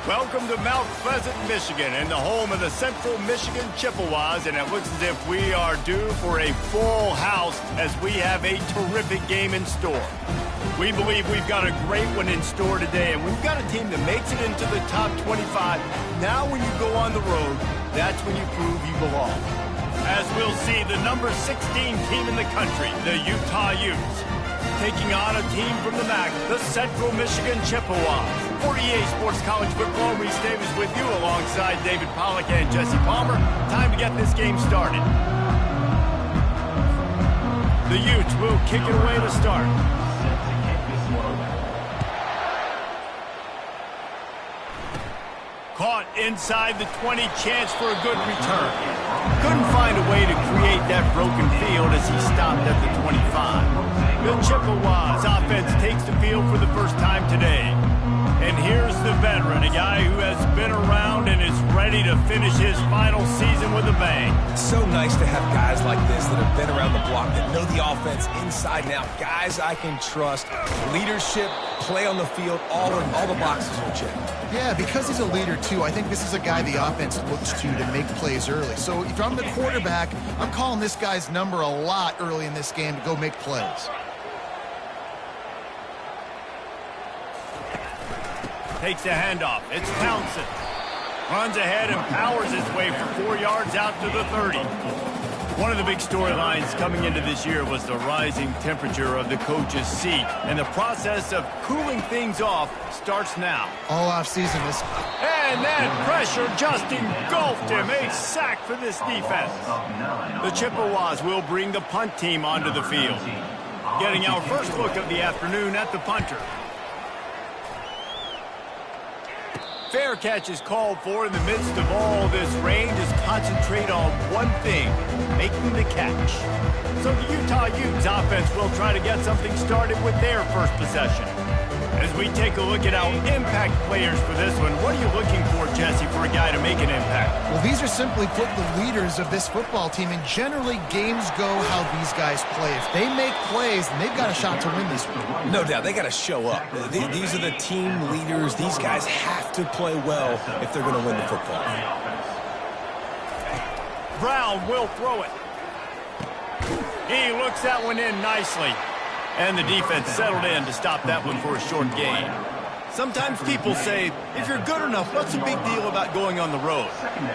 Welcome to Mount Pleasant, Michigan, and the home of the Central Michigan Chippewas, and it looks as if we are due for a full house as we have a terrific game in store. We believe we've got a great one in store today, and we've got a team that makes it into the top 25. Now when you go on the road, that's when you prove you belong. As we'll see, the number 16 team in the country, the Utah Utes, taking on a team from the MAC, the Central Michigan Chippewas. For EA Sports College Football, Reese Davis with you alongside David Pollack and Jesse Palmer. Time to get this game started. The Utes will kick it away to start. Caught inside the 20, chance for a good return. Couldn't find a way to create that broken field as he stopped at the 25. The Chippewas offense takes the field for the first time today. And here's the veteran, a guy who has been around and is ready to finish his final season with a bang. It's so nice to have guys like this that have been around the block, that know the offense inside and out. Guys I can trust. Leadership, play on the field, all the boxes are checked. Yeah, because he's a leader, too, I think this is a guy the offense looks to make plays early. So if I'm the quarterback, I'm calling this guy's number a lot early in this game to go make plays. Takes the handoff. It's Townsend. Runs ahead and powers his way for 4 yards out to the 30. One of the big storylines coming into this year was the rising temperature of the coach's seat. And the process of cooling things off starts now. All offseason this. And that pressure just engulfed him. A sack for this defense. The Chippewas will bring the punt team onto the field. Getting our first look of the afternoon at the punter. Fair catch is called for in the midst of all this rain. Just concentrate on one thing, making the catch. So the Utah Utes offense will try to get something started with their first possession. As we take a look at our impact players for this one, what are you looking for, Jesse, for a guy to make an impact? Well, these are simply put the leaders of this football team, and generally games go how these guys play. If they make plays, then they've got a shot to win this one. No doubt, they got to show up. These are the team leaders. These guys have to play well if they're going to win the football. Brown will throw it. He looks that one in nicely. And the defense settled in to stop that one for a short gain. Sometimes people say, if you're good enough, what's the big deal about going on the road?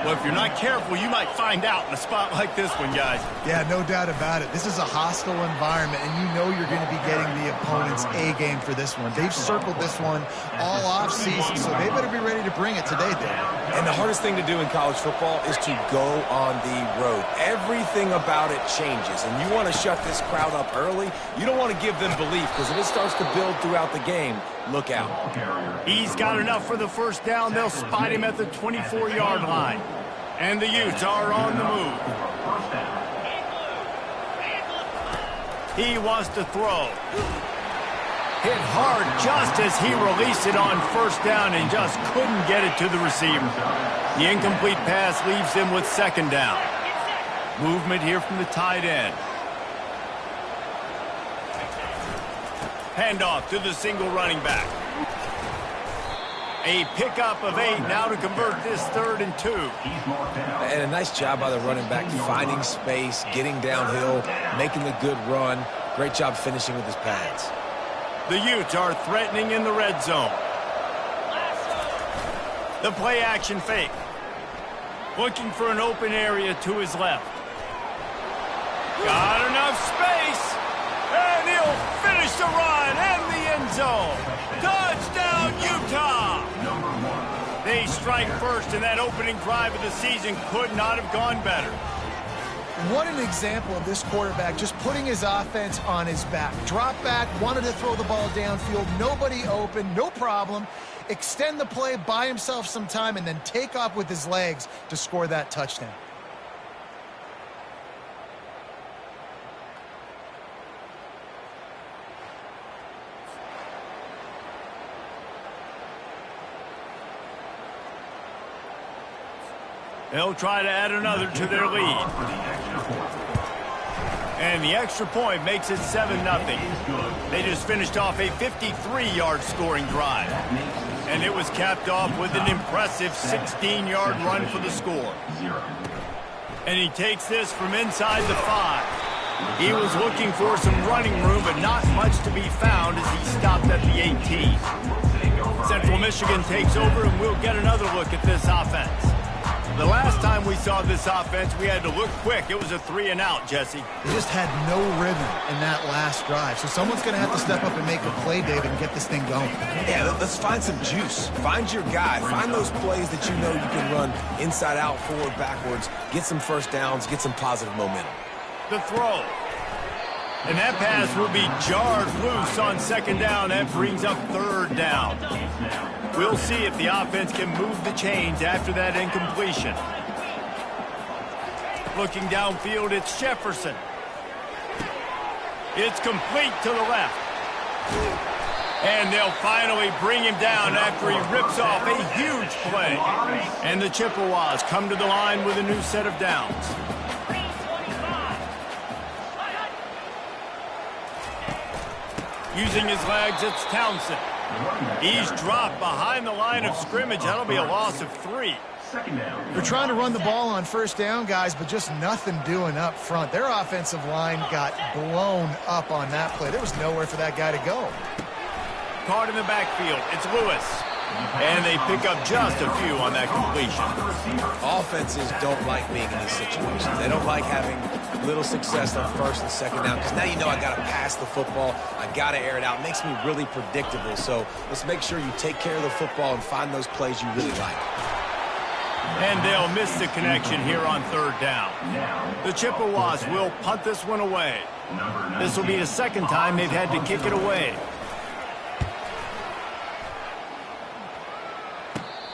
Well, if you're not careful, you might find out in a spot like this one, guys. Yeah, no doubt about it. This is a hostile environment, and you know you're going to be getting the opponent's A-game for this one. They've circled this one all off-season, so they better be ready to bring it today, Dave. And the hardest thing to do in college football is to go on the road. Everything about it changes, and you want to shut this crowd up early. You don't want to give them belief, because if it starts to build throughout the game, look out. He's got enough for the first down. They'll spot him at the 24-yard line. And the Utes are on the move. He wants to throw. Hit hard just as he released it on first down and just couldn't get it to the receiver. The incomplete pass leaves him with second down. Movement here from the tight end. Handoff to the single running back. A pickup of 8 now to convert this 3rd and 2. And a nice job by the running back, finding space, getting downhill, making the good run. Great job finishing with his pads. The Utes are threatening in the red zone. The play action fake. Looking for an open area to his left. Got enough space. And he'll finish the run and the end zone. Touchdown, Utah! They strike first, and that opening drive of the season could not have gone better. What an example of this quarterback just putting his offense on his back. Drop back, wanted to throw the ball downfield, nobody open, no problem. Extend the play, buy himself some time, and then take off with his legs to score that touchdown. They'll try to add another to their lead. And the extra point makes it 7-0. They just finished off a 53-yard scoring drive. And it was capped off with an impressive 16-yard run for the score. And he takes this from inside the 5. He was looking for some running room, but not much to be found as he stopped at the 18. Central Michigan takes over, and we'll get another look at this offense. The last time we saw this offense, we had to look quick. It was a 3-and-out, Jesse. They just had no rhythm in that last drive. So someone's going to have to step up and make a play, David, and get this thing going. Yeah, let's find some juice. Find your guy. Find those plays that you know you can run inside out, forward, backwards. Get some first downs. Get some positive momentum. The throw. And that pass will be jarred loose on second down. That brings up third down. We'll see if the offense can move the chains after that incompletion. Looking downfield, it's Jefferson. It's complete to the left. And they'll finally bring him down after he rips off a huge play. And the Chippewas come to the line with a new set of downs. Using his legs, it's Townsend. He's dropped behind the line of scrimmage. That'll be a loss of 3. They're trying to run the ball on first down, guys, but just nothing doing up front. Their offensive line got blown up on that play. There was nowhere for that guy to go. Caught in the backfield. It's Lewis. And they pick up just a few on that completion. Offenses don't like being in these situations. They don't like having little success on first and second down because now you know I got to pass the football. I got to air it out. It makes me really predictable. So let's make sure you take care of the football and find those plays you really like. And they'll miss the connection here on third down. The Chippewas will punt this one away. This will be the second time they've had to kick it away.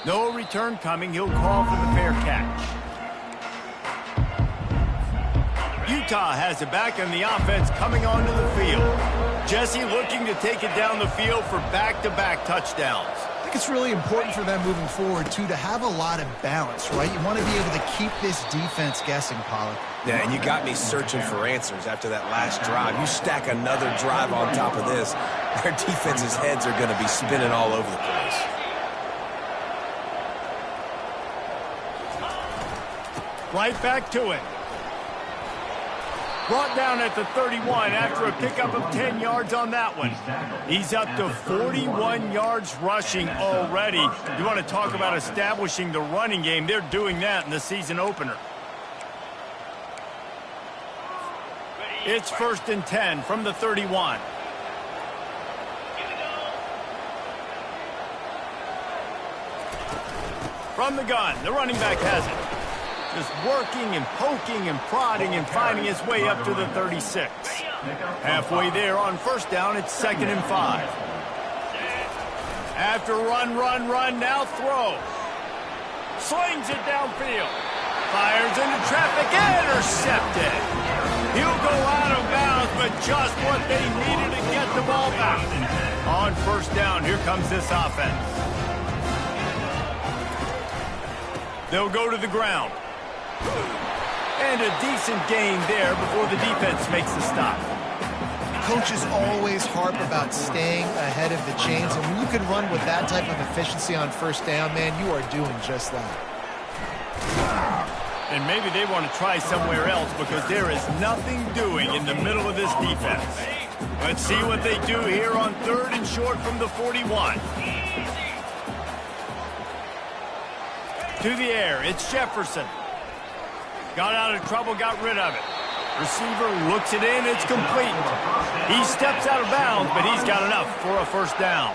No return coming. He'll call for the fair catch. Utah has it back on the offense coming onto the field. Jesse looking to take it down the field for back-to-back touchdowns. I think it's really important for them moving forward, too, to have a lot of balance, right? You want to be able to keep this defense guessing, Pollard. Yeah, and you got me searching for answers after that last drive. You stack another drive on top of this, their defense's heads are going to be spinning all over the place. Right back to it. Brought down at the 31 after a pickup of 10 yards on that one. He's up to 41 yards rushing already. You want to talk about establishing the running game. They're doing that in the season opener. It's 1st and 10 from the 31. From the gun, the running back has it. Just working and poking and prodding and finding his way up to the 36. Halfway there on first down, it's 2nd and 5. After run, now throw. Slings it downfield. Fires into traffic, intercepted. He'll go out of bounds, but just what they needed to get the ball back. On first down, here comes this offense. They'll go to the ground. And a decent gain there before the defense makes the stop. Coaches always harp about staying ahead of the chains, and when you can run with that type of efficiency on first down, man, you are doing just that. And maybe they want to try somewhere else because there is nothing doing in the middle of this defense. Let's see what they do here on 3rd and short from the 41. To the air, it's Jefferson. Got out of trouble, got rid of it. Receiver looks it in, it's complete. He steps out of bounds, but he's got enough for a first down.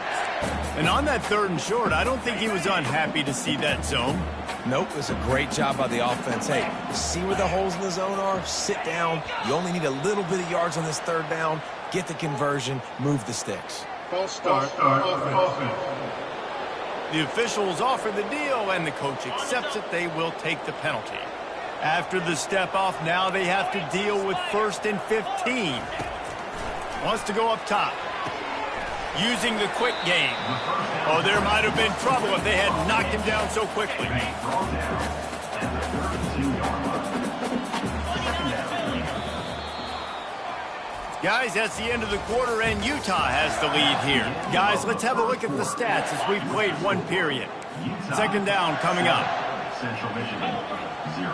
And on that 3rd and short, I don't think he was unhappy to see that zone. Nope, it's a great job by the offense. Hey, see where the holes in the zone are? Sit down. You only need a little bit of yards on this 3rd down. Get the conversion, move the sticks. False start, offense. The officials offer the deal, and the coach accepts it. They will take the penalty. After the step off, now they have to deal with 1st and 15. Wants to go up top. Using the quick game. Oh, there might have been trouble if they had knocked him down so quickly. Guys, that's the end of the quarter, and Utah has the lead here. Guys, let's have a look at the stats as we've played one period. Second down coming up. Central Michigan, 0.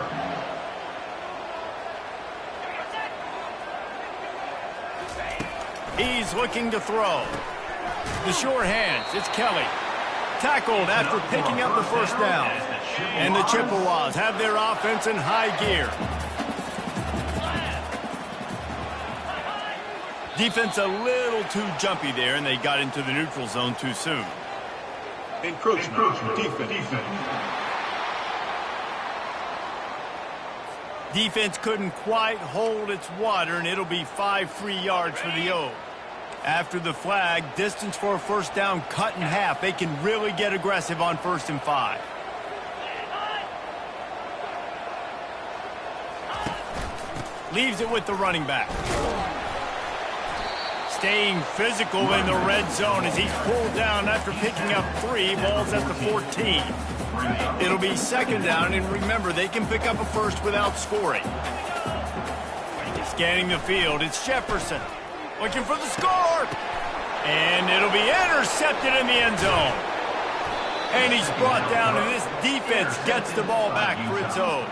He's looking to throw. The sure hands, it's Kelly. Tackled after picking up the first down. And the Chippewas have their offense in high gear. Defense a little too jumpy there, and they got into the neutral zone too soon. Encroachment. Defense. Defense couldn't quite hold its water, and it'll be 5 free yards for the O. After the flag, distance for a first down cut in half. They can really get aggressive on 1st and 5. Leaves it with the running back. Staying physical in the red zone as he's pulled down after picking up 3. Ball's at the 14. It'll be second down, and remember, they can pick up a first without scoring. Scanning the field, it's Jefferson. Looking for the score. And it'll be intercepted in the end zone. And he's brought down, and this defense gets the ball back for its own.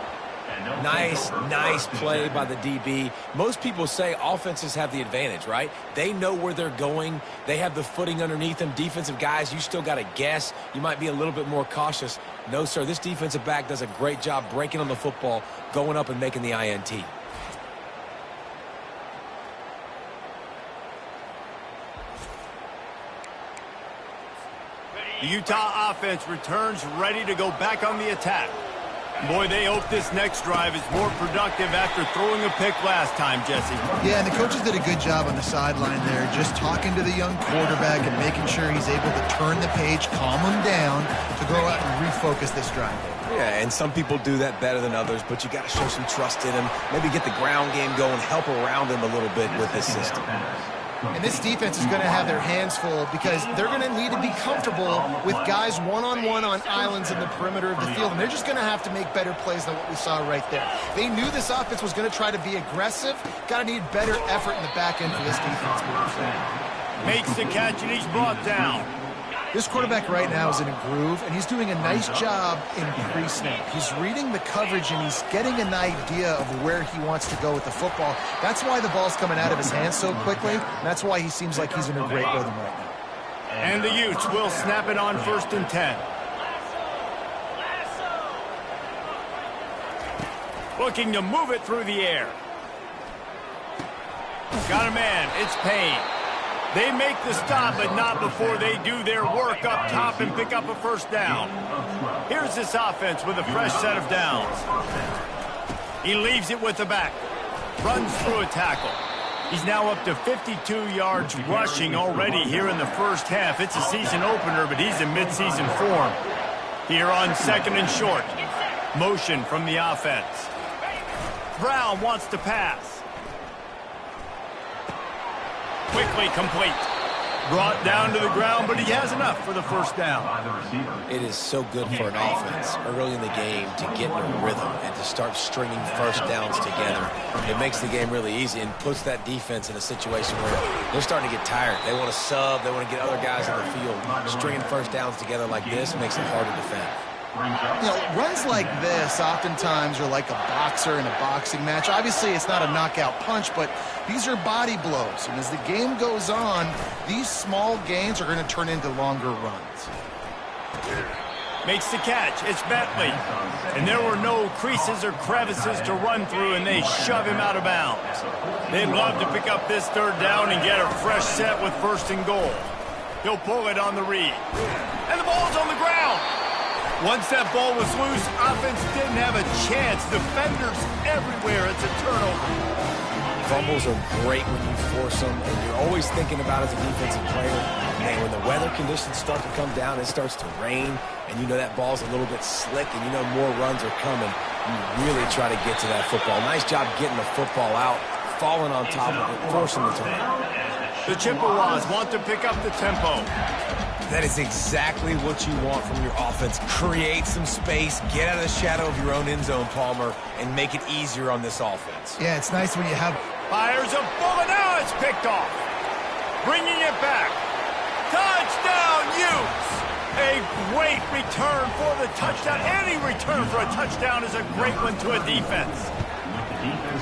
Nice play by the DB. Most people say offenses have the advantage, right? They know where they're going. They have the footing underneath them. Defensive guys, you still got to guess. You might be a little bit more cautious. No, sir, this defensive back does a great job breaking on the football, going up and making the INT. The Utah offense returns ready to go back on the attack. Boy, they hope this next drive is more productive after throwing a pick last time, Jesse. Yeah, and the coaches did a good job on the sideline there, just talking to the young quarterback and making sure he's able to turn the page, calm him down to go out and refocus this drive. Yeah, and some people do that better than others, but you got to show some trust in him. Maybe get the ground game going, help around him a little bit with this system. And this defense is going to have their hands full because they're going to need to be comfortable with guys one-on-one on islands in the perimeter of the field. And they're just going to have to make better plays than what we saw right there. They knew this offense was going to try to be aggressive. Got to need better effort in the back end for this defense moving forward. Makes the catch, and he's brought down. This quarterback right now is in a groove, and he's doing a nice job in pre-snap. He's reading the coverage, and he's getting an idea of where he wants to go with the football. That's why the ball's coming out of his hands so quickly, and that's why he seems like he's in a great rhythm right now. And the Utes will snap it on 1st and 10. Looking to move it through the air. Got a man, it's Payne. They make the stop, but not before they do their work up top and pick up a first down. Here's this offense with a fresh set of downs. He leaves it with the back. Runs through a tackle. He's now up to 52 yards rushing already here in the first half. It's a season opener, but he's in midseason form. Here on 2nd and short. Motion from the offense. Brown wants to pass. Quickly complete. Brought down to the ground, but he has enough for the first down. It is so good for an offense early in the game to get in a rhythm and to start stringing first downs together. It makes the game really easy and puts that defense in a situation where they're starting to get tired. They want to sub. They want to get other guys on the field. Stringing first downs together like this makes it hard to defend. You know, runs like this oftentimes are like a boxer in a boxing match. Obviously, it's not a knockout punch, but these are body blows. And as the game goes on, these small gains are going to turn into longer runs. Makes the catch. It's Bentley. And there were no creases or crevices to run through, and they shove him out of bounds. They'd love to pick up this 3rd down and get a fresh set with 1st and goal. He'll pull it on the read. And the ball's on the ground. Once that ball was loose, offense didn't have a chance. Defenders everywhere. It's a turnover. Fumbles are great when you force them, and you're always thinking about as a defensive player, man, when the weather conditions start to come down, it starts to rain, and you know that ball's a little bit slick, and you know more runs are coming. You really try to get to that football. Nice job getting the football out, falling on top of it, forcing the turnover. The Chippewas want to pick up the tempo. That is exactly what you want from your offense. Create some space, get out of the shadow of your own end zone, Palmer, and make it easier on this offense. Yeah, it's nice when you have... Fires a bullet. Now it's picked off. Bringing it back. Touchdown, Utes! A great return for the touchdown. Any return for a touchdown is a great one to a defense.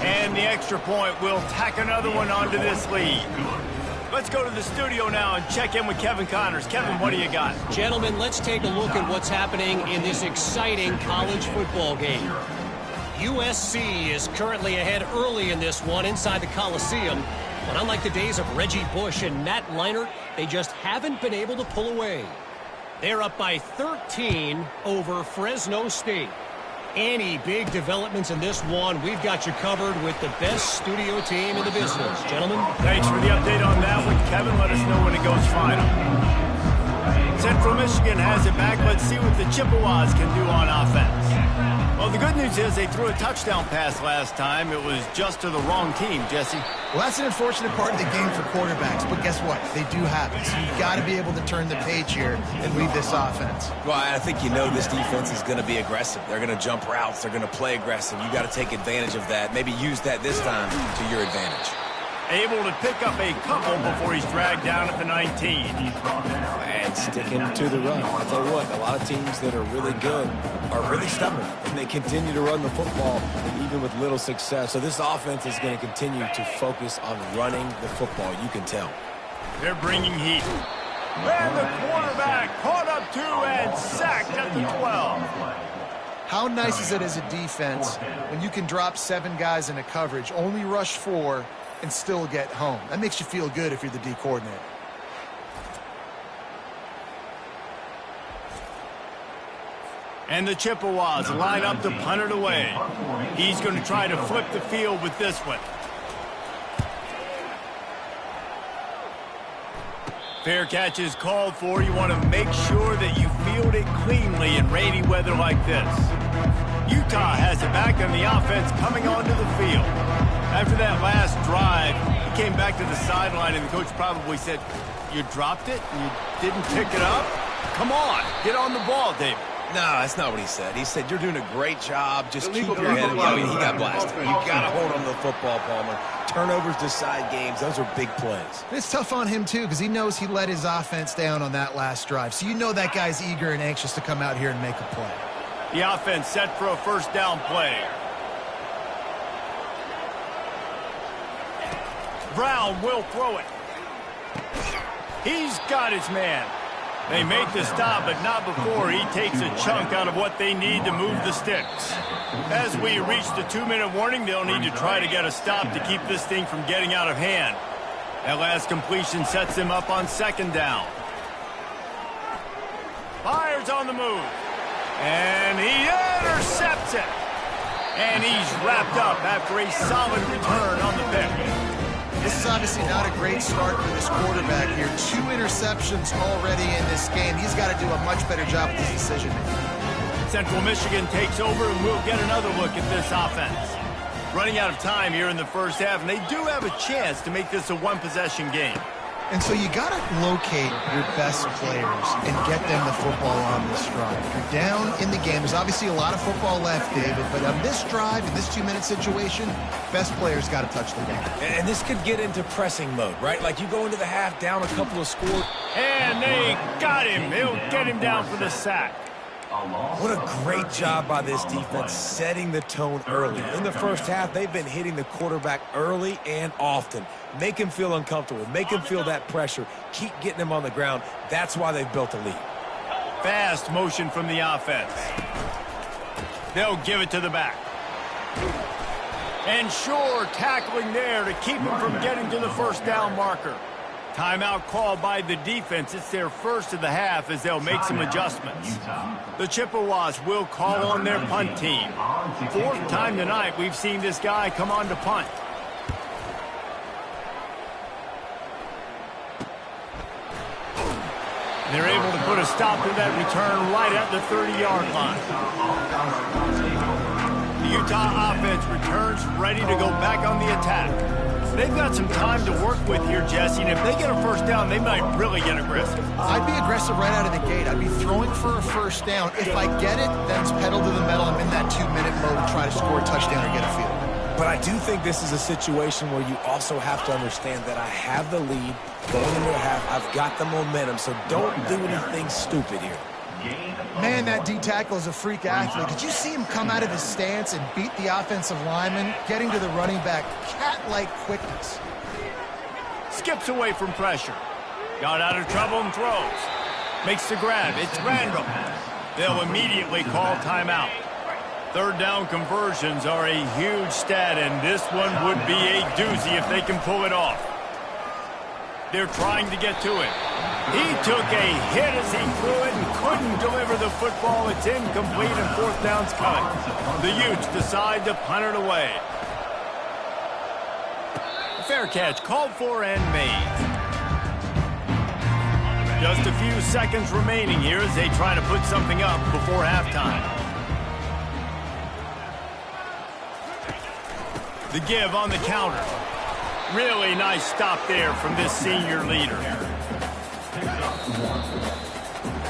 And the extra point will tack another one onto this lead. Let's go to the studio now and check in with Kevin Connors. Kevin, what do you got? Gentlemen, let's take a look at what's happening in this exciting college football game. USC is currently ahead early in this one inside the Coliseum. But unlike the days of Reggie Bush and Matt Leinart, they just haven't been able to pull away. They're up by 13 over Fresno State. Any big developments in this one, we've got you covered with the best studio team in the business. Gentlemen. Thanks for the update on that one, Kevin. Let us know when it goes final. Central Michigan has it back. Let's see what the Chippewas can do on offense. Well, the good news is they threw a touchdown pass last time. It was just to the wrong team, Jesse. Well, that's an unfortunate part of the game for quarterbacks, but guess what? They do have it. So you've got to be able to turn the page here and lead this offense. Well, I think you know this defense is going to be aggressive. They're going to jump routes. They're going to play aggressive. You got to take advantage of that. Maybe use that this time to your advantage. Able to pick up a couple before he's dragged down at the 19. And sticking to the run. I'll tell you what, a lot of teams that are really good are really stubborn, and they continue to run the football even with little success. So this offense is going to continue to focus on running the football. You can tell. They're bringing heat. And the quarterback caught up 2 and sacked at the 12. How nice is it as a defense when you can drop 7 guys in a coverage, only rush 4, and still get home? That makes you feel good if you're the D coordinator. And the Chippewas line up to punt it away. He's going to try to flip the field with this one. Fair catch is called for. You want to make sure that you field it cleanly in rainy weather like this. Utah has it back on the offense coming onto the field. After that last drive, he came back to the sideline, and the coach probably said, "You dropped it? You didn't pick it up? Come on, get on the ball, David." No, that's not what he said. He said, you're doing a great job. Just keep your head. I mean, he got blasted. You got to hold on to the football, Palmer. Turnovers decide games. Those are big plays. It's tough on him, too, because he knows he let his offense down on that last drive. So you know that guy's eager and anxious to come out here and make a play. The offense set for a first down play. Brown will throw it. He's got his man. They make the stop, but not before he takes a chunk out of what they need to move the sticks. As we reach the 2-minute warning, they'll need to try to get a stop to keep this thing from getting out of hand. That last completion sets him up on second down. Fires on the move. And he intercepts it. And he's wrapped up after a solid return on the pick. This is obviously not a great start for this quarterback here. 2 interceptions already in this game. He's got to do a much better job with his decision-making. Central Michigan takes over, and we'll get another look at this offense. Running out of time here in the first half, and they do have a chance to make this a one-possession game. And so you got to locate your best players and get them the football on this drive. You're down in the game. There's obviously a lot of football left, David, but on this drive, in this 2-minute situation, best players got to touch the game. And this could get into pressing mode, right? Like you go into the half down a couple of scores. And they got him. They'll get him down for the sack. What a great job by this defense setting the tone early. In the first half, they've been hitting the quarterback early and often. Make him feel uncomfortable. Make him feel that pressure. Keep getting him on the ground. That's why they've built a lead. Fast motion from the offense. They'll give it to the back. And sure, tackling there to keep him from getting to the first down marker. Timeout called by the defense. It's their first of the half as they'll make some adjustments. The Chippewas will call on their punt team. 4th time tonight we've seen this guy come on to punt. They're able to put a stop to that return right at the 30-yard line. The Utah offense returns ready to go back on the attack. They've got some time to work with here, Jesse, and if they get a first down, they might really get aggressive. I'd be aggressive right out of the gate. I'd be throwing for a first down. If I get it, then it's pedal to the metal. I'm in that 2-minute mode to try to score a touchdown or get a field. But I do think this is a situation where you also have to understand that I have the lead going into the half. I've got the momentum, so don't do anything stupid here. Man, that D-tackle is a freak athlete. Did you see him come out of his stance and beat the offensive lineman, getting to the running back? Cat-like quickness. Skips away from pressure. Got out of trouble and throws. Makes the grab. It's random. They'll immediately call timeout. Third down conversions are a huge stat, and this one would be a doozy if they can pull it off. They're trying to get to it. He took a hit as he threw it and couldn't deliver the football. It's incomplete and fourth down's coming. The Utes decide to punt it away. Fair catch called for and made. Just a few seconds remaining here as they try to put something up before halftime. The give on the counter. Really nice stop there from this senior leader.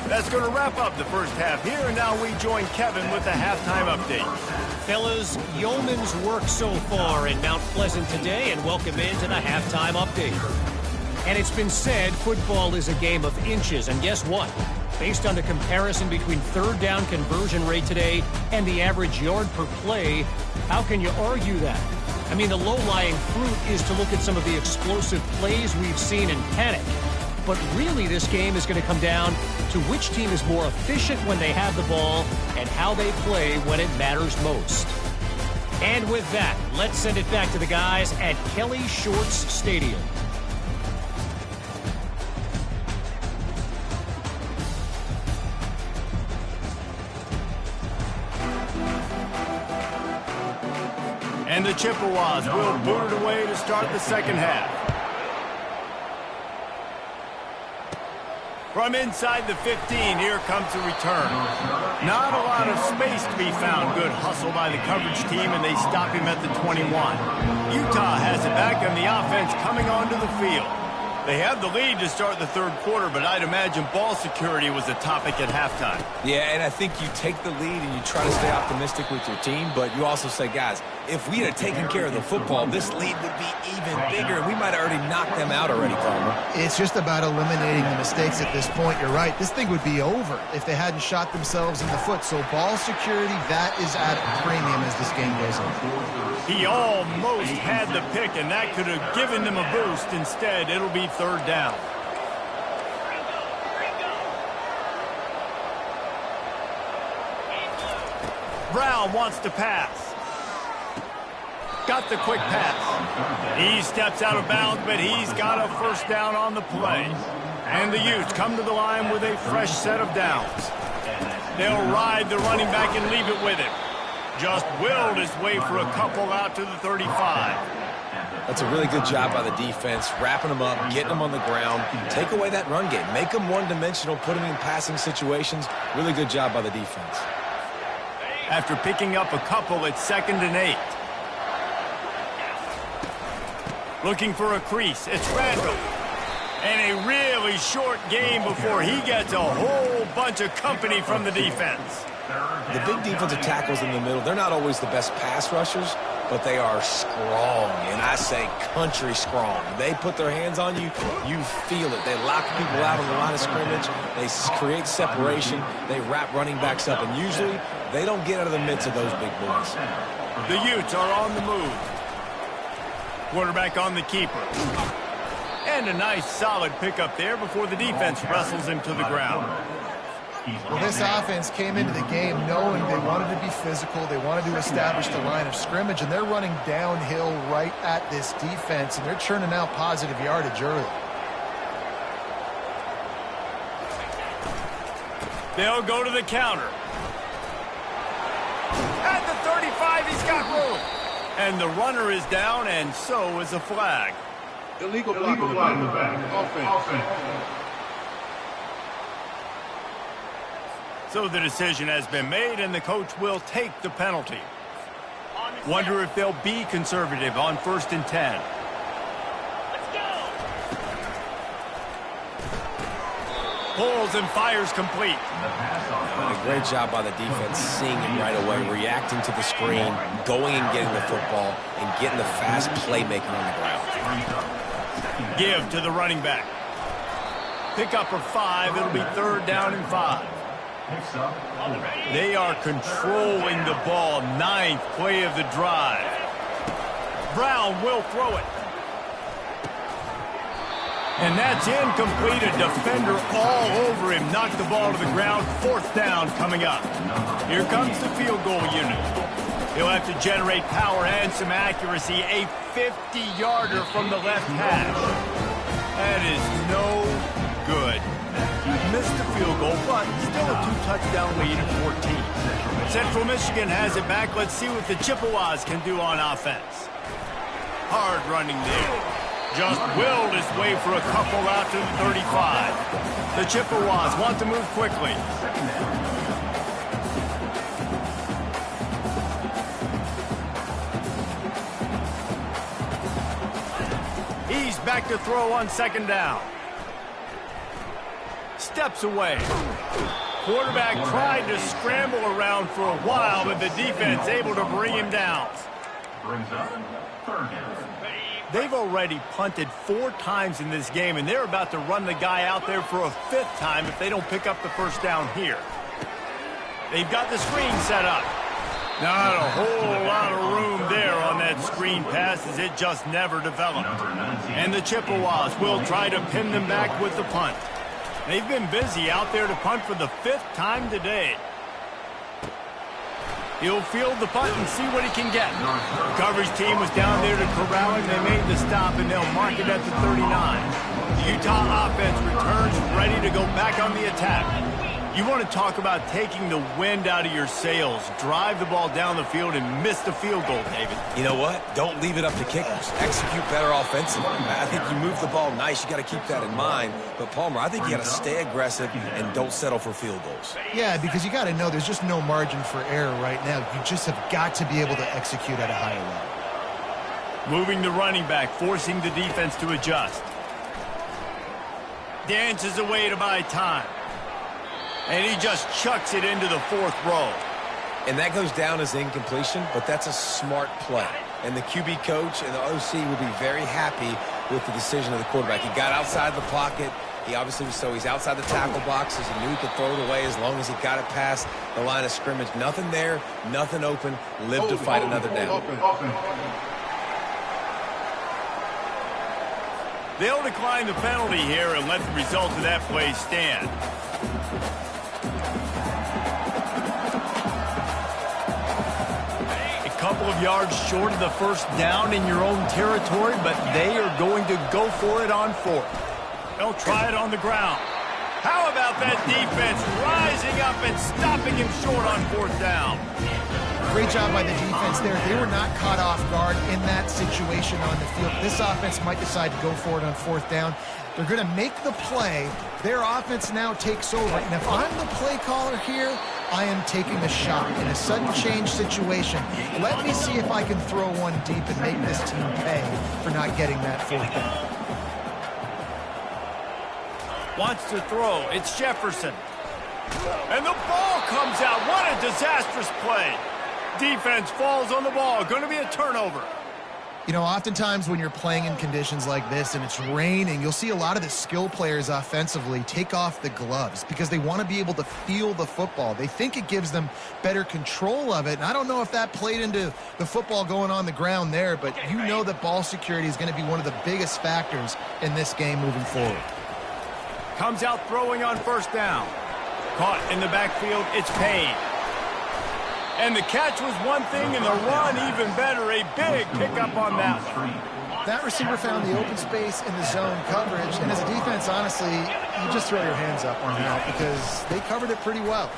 That's going to wrap up the first half here, and now we join Kevin with the halftime update. Fellas, yeoman's work so far in Mount Pleasant today, and welcome into the halftime update. And it's been said football is a game of inches, and guess what? Based on the comparison between third down conversion rate today and the average yard per play, how can you argue that? I mean, the low-lying fruit is to look at some of the explosive plays we've seen in panic. But really, this game is going to come down to which team is more efficient when they have the ball and how they play when it matters most. And with that, let's send it back to the guys at Kelly Shorts Stadium. And the Chippewas will boot it away to start the second half. From inside the 15, here comes the return. Not a lot of space to be found. Good hustle by the coverage team, and they stop him at the 21. Utah has it back, and the offense coming onto the field. They have the lead to start the third quarter, but I'd imagine ball security was a topic at halftime. Yeah, and I think you take the lead and you try to stay optimistic with your team, but you also say, guys, if we had taken care of the football, this lead would be even bigger, and we might have already knocked them out already, Palmer. It's just about eliminating the mistakes at this point. You're right. This thing would be over if they hadn't shot themselves in the foot. So ball security, that is at a premium as this game goes on. He almost had the pick, and that could have given them a boost. Instead, it'll be third down. Brown wants to pass. Got the quick pass. He steps out of bounds, but he's got a first down on the play. And the Utes come to the line with a fresh set of downs. They'll ride the running back and leave it with him. Just willed his way for a couple out to the 35. That's a really good job by the defense, wrapping them up, getting them on the ground. Take away that run game. Make them one-dimensional, put them in passing situations. Really good job by the defense. After picking up a couple, it's 2nd and 8. Looking for a crease. It's Randall. And a really short game before he gets a whole bunch of company from the defense. The big defensive tackles in the middle, they're not always the best pass rushers, but they are strong, and I say country strong. They put their hands on you, you feel it. They lock people out on the line of scrimmage. They create separation. They wrap running backs up, and usually they don't get out of the midst of those big boys. The Utes are on the move. Quarterback on the keeper. And a nice solid pickup there before the defense wrestles him to the ground. Well, this offense came into the game knowing they wanted to be physical. They wanted to establish the line of scrimmage, and they're running downhill right at this defense, and they're churning out positive yardage early. They'll go to the counter. At the 35, he's got room. And the runner is down, and so is a flag. Illegal flag in the back. Offense. So the decision has been made, and the coach will take the penalty. Wonder if they'll be conservative on 1st and 10. Pulls and fires complete. A great job by the defense, seeing him right away, reacting to the screen, going and getting the football, and getting the fast playmaker on the ground. Give to the running back. Pick up for 5. It'll be 3rd down and 5. They are controlling the ball. 9th play of the drive. Brown will throw it. And that's incomplete. A defender all over him. Knocked the ball to the ground. 4th down coming up. Here comes the field goal unit. He'll have to generate power and some accuracy. A 50-yarder from the left hash. That is no good. Missed the field goal, but still a 2-touchdown lead at 14. Central Michigan has it back. Let's see what the Chippewas can do on offense. Hard running there. Just willed his way for a couple out to the 35. The Chippewas want to move quickly. He's back to throw on 2nd down. Steps away. Quarterback tried to scramble around for a while, but the defense able to bring him down. Brings up 3rd down. They've already punted 4 times in this game, and they're about to run the guy out there for a 5th time if they don't pick up the 1st down here. They've got the screen set up. Not a whole lot of room there on that screen pass, as it just never developed. And the Chippewas will try to pin them back with the punt. They've been busy out there to punt for the 5th time today. He'll field the punt and see what he can get. The coverage team was down there to corral him. They made the stop, and they'll mark it at the 39. The Utah offense returns ready to go back on the attack. You want to talk about taking the wind out of your sails. Drive the ball down the field and miss the field goal, David. You know what? Don't leave it up to kickers. Execute better offensively. I think you move the ball nice. You got to keep that in mind. But, Palmer, I think you got to stay aggressive and don't settle for field goals. Yeah, because you got to know there's just no margin for error right now. You just have got to be able to execute at a higher level. Moving the running back, forcing the defense to adjust. Dances away to buy time. And he just chucks it into the 4th row. And that goes down as incompletion, but that's a smart play. And the QB coach and the OC will be very happy with the decision of the quarterback. He got outside the pocket. He obviously was he's outside the tackle boxes. He knew he could throw it away as long as he got it past the line of scrimmage. Nothing there, nothing open. Live to fight another down. They'll decline the penalty here and let the result of that play stand. Couple of yards short of the 1st down in your own territory, but they are going to go for it on 4th. They'll try it on the ground. How about that defense rising up and stopping him short on 4th down? Great job by the defense there. They were not caught off guard in that situation on the field. This offense might decide to go for it on 4th down. They're going to make the play. Their offense now takes over. And if I'm the play caller here, I am taking a shot in a sudden change situation. Let me see if I can throw one deep and make this team pay for not getting that 4th down. Wants to throw. It's Jefferson. And the ball comes out. What a disastrous play. Defense falls on the ball. Going to be a turnover. You know, oftentimes when you're playing in conditions like this and it's raining, you'll see a lot of the skill players offensively take off the gloves because they want to be able to feel the football. They think it gives them better control of it. And I don't know if that played into the football going on the ground there, but you know that ball security is going to be one of the biggest factors in this game moving forward. Comes out throwing on 1st down. Caught in the backfield, it's Payne. And the catch was one thing, and the run even better. A big pickup on that one. That receiver found the open space in the zone coverage, and as a defense, honestly, you just throw your hands up on that because they covered it pretty well.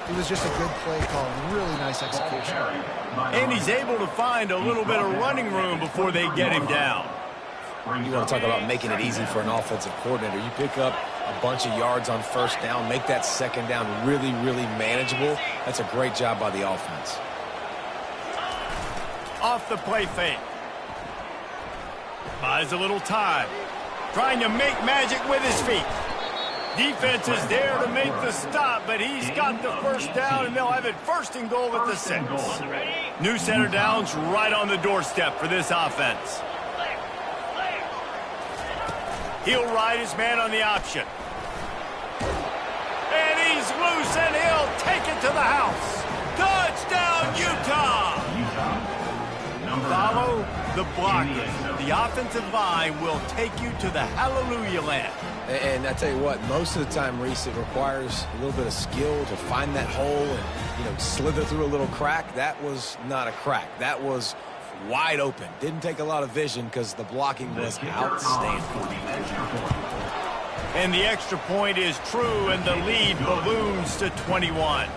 It was just a good play call and really nice execution. And he's able to find a little bit of running room before they get him down. You want to talk about making it easy for an offensive coordinator. You pick up a bunch of yards on 1st down, make that 2nd down really, really manageable. That's a great job by the offense. Off the play fake. Buys a little time. Trying to make magic with his feet. Defense is there to make the stop, but he's got the first down, and they'll have it 1st and goal at the 6. New center downs right on the doorstep for this offense. He'll ride his man on the option. And he's loose, and he'll take it to the house. Touchdown, Utah! Follow the blockers. The offensive line will take you to the hallelujah land. And I tell you what, most of the time, Reese, it requires a little bit of skill to find that hole and, slither through a little crack. That was not a crack. That was wide open. Didn't take a lot of vision because the blocking was outstanding. And the extra point is true, and the lead balloons to 21.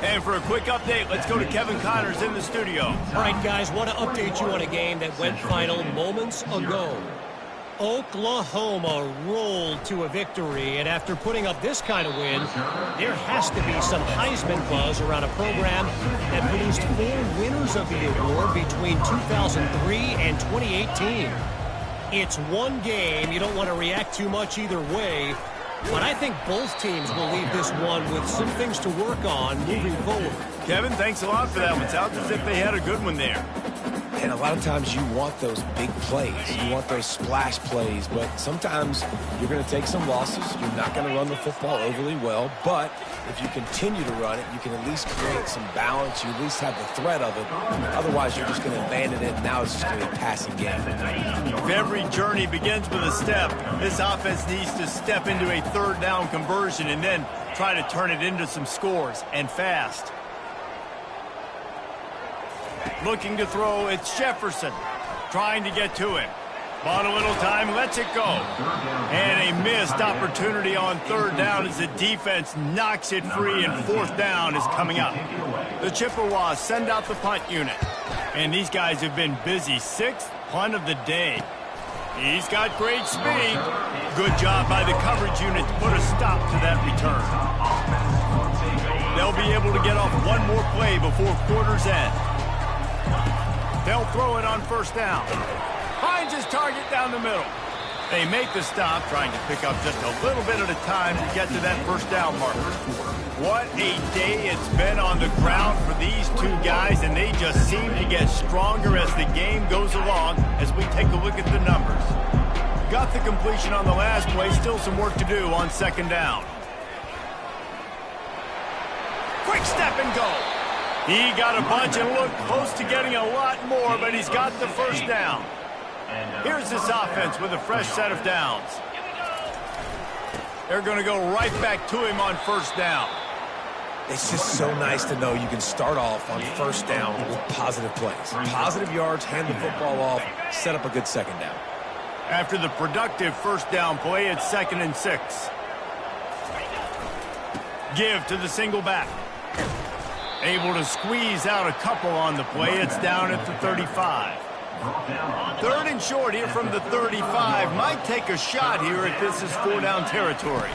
And for a quick update, let's go to Kevin Connors in the studio. All right, guys, want to update you on a game that went final moments ago. Oklahoma rolled to a victory, and after putting up this kind of win, there has to be some Heisman buzz around a program that produced 4 winners of the award between 2003 and 2018. It's one game. You don't want to react too much either way, but I think both teams will leave this one with some things to work on moving forward. Kevin, thanks a lot for that one. Sounds as if they had a good one there. And a lot of times you want those big plays. You want those splash plays, but sometimes you're going to take some losses. You're not going to run the football overly well, but if you continue to run it, you can at least create some balance. You at least have the threat of it. Otherwise, you're just going to abandon it, and now it's just going to be a passing game. If every journey begins with a step, this offense needs to step into a 3rd down conversion and then try to turn it into some scores, and fast. Looking to throw, it's Jefferson. Trying to get to him. Bought a little time, lets it go. And a missed opportunity on 3rd down as the defense knocks it free, and 4th down is coming up. The Chippewas send out the punt unit. And these guys have been busy. 6th punt of the day. He's got great speed. Good job by the coverage unit to put a stop to that return. They'll be able to get off one more play before quarter's end. They'll throw it on 1st down. Finds his target down the middle. They make the stop, trying to pick up just a little bit at a time to get to that 1st down marker. What a day it's been on the ground for these 2 guys, and they just seem to get stronger as the game goes along as we take a look at the numbers. Got the completion on the last play, still some work to do on 2nd down. Quick step and go. He got a bunch and looked close to getting a lot more, but he's got the 1st down. Here's this offense with a fresh set of downs. They're going to go right back to him on 1st down. It's just so nice to know you can start off on 1st down with positive plays. Positive yards, hand the football off, set up a good 2nd down. After the productive 1st down play, it's 2nd and 6. Give to the single back. Able to squeeze out a couple on the play. It's down at the 35. 3rd and short here from the 35. Might take a shot here if this is 4 down territory.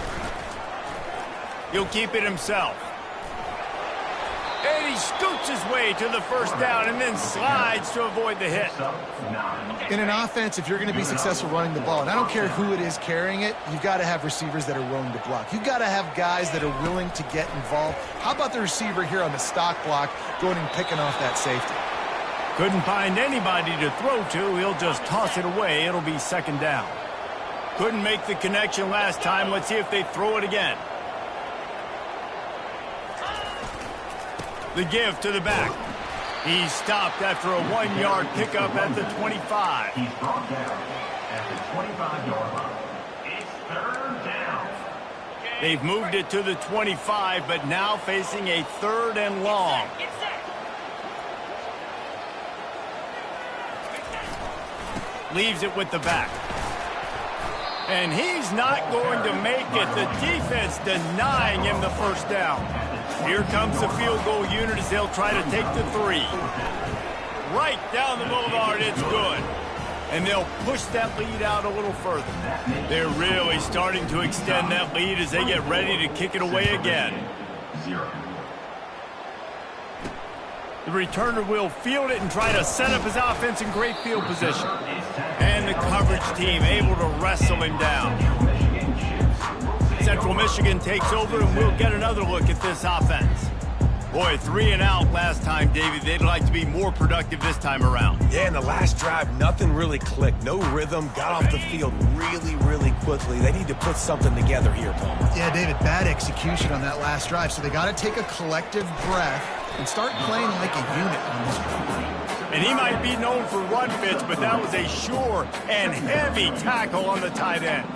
He'll keep it himself. And he scoots his way to the 1st down and then slides to avoid the hit. In an offense, if you're going to be successful running the ball, and I don't care who it is carrying it, you've got to have receivers that are willing to block. You've got to have guys that are willing to get involved. How about the receiver here on the stock block going and picking off that safety? Couldn't find anybody to throw to. He'll just toss it away. It'll be 2nd down. Couldn't make the connection last time. Let's see if they throw it again. The give to the back. He's stopped after a 1-yard pickup at the 25. He's brought down at the 25-yard line. It's 3rd down. They've moved it to the 25, but now facing a 3rd and long. Leaves it with the back. And he's not going to make it. The defense denying him the 1st down. Here comes the field goal unit as they'll try to take the 3. Right down the boulevard, it's good. And they'll push that lead out a little further. They're really starting to extend that lead as they get ready to kick it away again. The returner will field it and try to set up his offense in great field position. And the coverage team able to wrestle him down. Central Michigan takes over, and we'll get another look at this offense. Boy, 3 and out last time, David. They'd like to be more productive this time around. Yeah, in the last drive, nothing really clicked. No rhythm, got off the field really quickly. They need to put something together here, Palmer. Yeah, David, bad execution on that last drive, so they got to take a collective breath and start playing like a unit on this one. And he might be known for run fits, but that was a sure and heavy tackle on the tight end.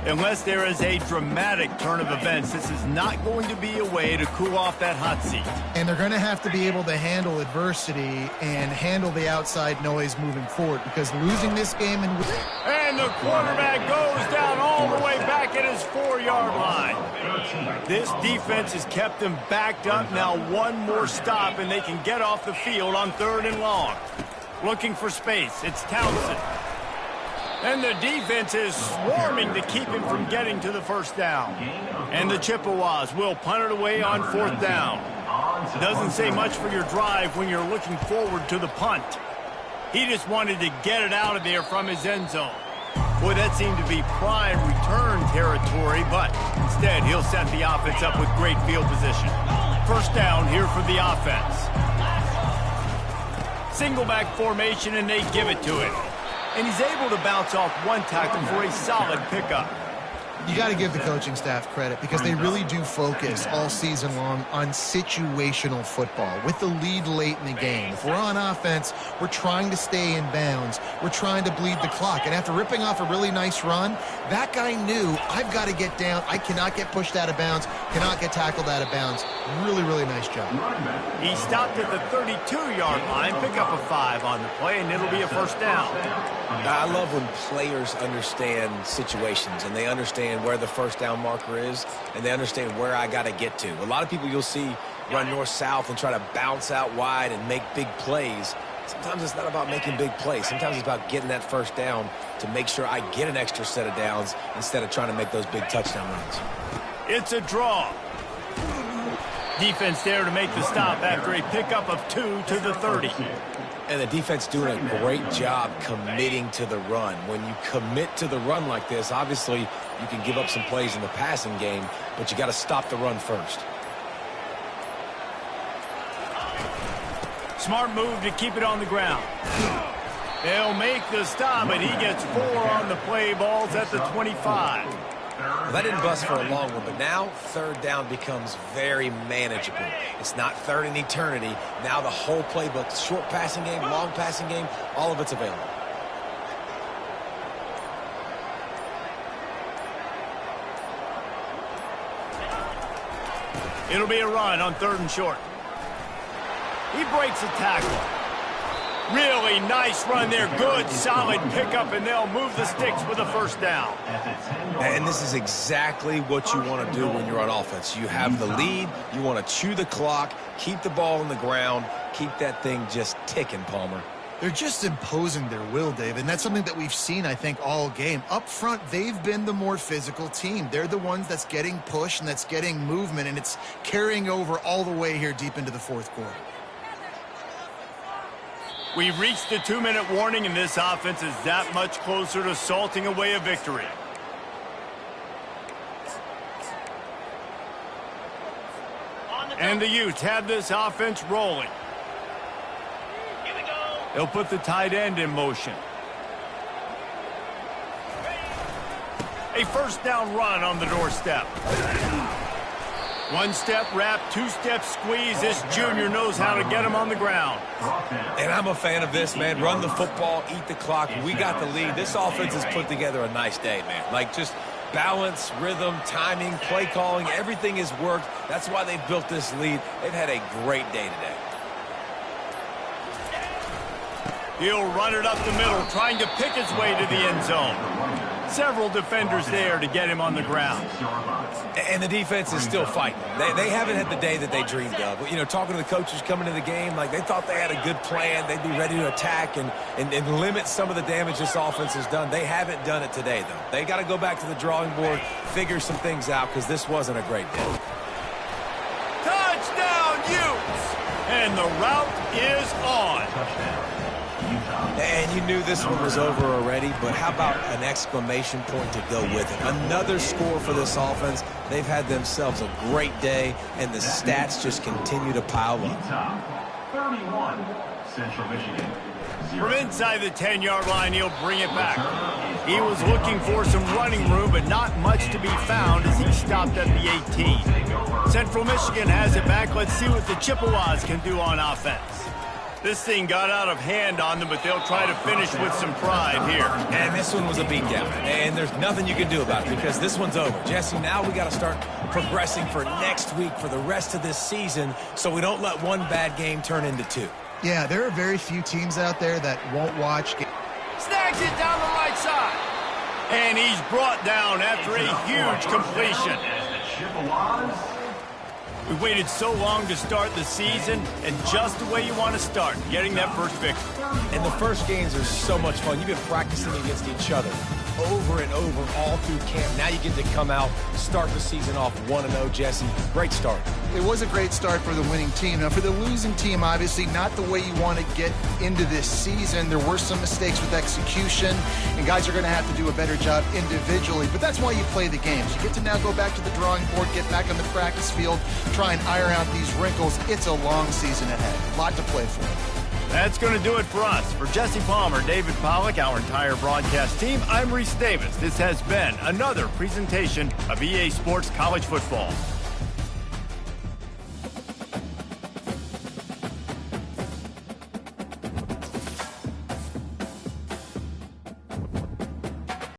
Unless there is a dramatic turn of events, this is not going to be a way to cool off that hot seat. And they're going to have to be able to handle adversity and handle the outside noise moving forward, because losing this game and the quarterback goes down all the way back at his 4-yard line. This defense has kept them backed up. Now one more stop, and they can get off the field on 3rd and long. Looking for space. It's Townsend. And the defense is swarming to keep him from getting to the first down. And the Chippewas will punt it away on 4th down. Doesn't say much for your drive when you're looking forward to the punt. He just wanted to get it out of there from his end zone. Boy, that seemed to be prime return territory, but instead he'll set the offense up with great field position. First down here for the offense. Single back formation, and they give it to him. And he's able to bounce off one tackle for a solid pickup. You got to give the coaching staff credit, because they really do focus all season long on situational football with the lead late in the game. If we're on offense, we're trying to stay in bounds. We're trying to bleed the clock. And after ripping off a really nice run, that guy knew, I've got to get down. I cannot get pushed out of bounds, cannot get tackled out of bounds. Really nice job. He stopped at the 32-yard line, pick up a 5 on the play, and it'll be a first down. I love when players understand situations, and they understand where the first down marker is, and they understand where I got to get to. A lot of people you'll see run north-south and try to bounce out wide and make big plays. Sometimes it's not about making big plays. Sometimes it's about getting that first down to make sure I get an extra set of downs instead of trying to make those big touchdown runs. It's a draw. Defense there to make the stop after a pickup of 2 to the 30. And the defense doing a great job committing to the run. When you commit to the run like this, obviously you can give up some plays in the passing game, but you got to stop the run first. Smart move to keep it on the ground. They'll make the stop, and he gets 4 on the play. Balls at the 25. Well, that didn't bust for a long one, but now 3rd down becomes very manageable. It's not 3rd in eternity. Now the whole playbook, short passing game, long passing game, all of it's available. It'll be a run on 3rd and short. He breaks a tackle. Really nice run there. Good, solid pickup, and they'll move the sticks with a first down. And this is exactly what you want to do when you're on offense. You have the lead. You want to chew the clock, keep the ball on the ground, keep that thing just ticking, Palmer. They're just imposing their will, David, and that's something that we've seen, I think, all game. Up front, they've been the more physical team. They're the ones that's getting pushed and that's getting movement, and it's carrying over all the way here deep into the 4th quarter. We've reached the 2-minute warning, and this offense is that much closer to salting away a victory. And the Utes have this offense rolling. They'll put the tight end in motion. A first down run on the doorstep. 1 step wrap, 2 step squeeze. This junior knows how to get him on the ground. And I'm a fan of this, man. Run the football, eat the clock. We got the lead. This offense has put together a nice day, man. Like, just balance, rhythm, timing, play calling, everything has worked. That's why they've built this lead. They've had a great day today. He'll run it up the middle, trying to pick his way to the end zone. Several defenders there to get him on the ground. And the defense is still fighting. They haven't had the day that they dreamed of. You know, talking to the coaches coming into the game, like they thought they had a good plan. They'd be ready to attack and limit some of the damage this offense has done. They haven't done it today, though. They got to go back to the drawing board, figure some things out, because this wasn't a great day. Touchdown, Utes! And the route is on. And you knew this one was over already, but how about an exclamation point to go with it? Another score for this offense. They've had themselves a great day, and the stats just continue to pile up. 31, Central Michigan. From inside the 10-yard line, he'll bring it back. He was looking for some running room, but not much to be found as he stopped at the 18. Central Michigan has it back. Let's see what the Chippewas can do on offense. This thing got out of hand on them, but they'll try to finish with some pride here. And this one was a beatdown, and there's nothing you can do about it because this one's over. Jesse, now we got to start progressing for next week for the rest of this season so we don't let one bad game turn into two. Yeah, there are very few teams out there that won't watch. Snags it down the right side. And he's brought down after a huge completion. We waited so long to start the season, and just the way you want to start, getting that first victory. And the first games are so much fun. You've been practicing against each other over and over all through camp. Now you get to come out, start the season off 1-0, Jesse. Great start. It was a great start for the winning team. Now, for the losing team, obviously not the way you want to get into this season. There were some mistakes with execution, and guys are going to have to do a better job individually. But that's why you play the games. You get to now go back to the drawing board, get back on the practice field, try and iron out these wrinkles. It's a long season ahead. A lot to play for. That's going to do it for us. For Jesse Palmer, David Pollack, our entire broadcast team, I'm Rzsl Davis. This has been another presentation of EA Sports College Football.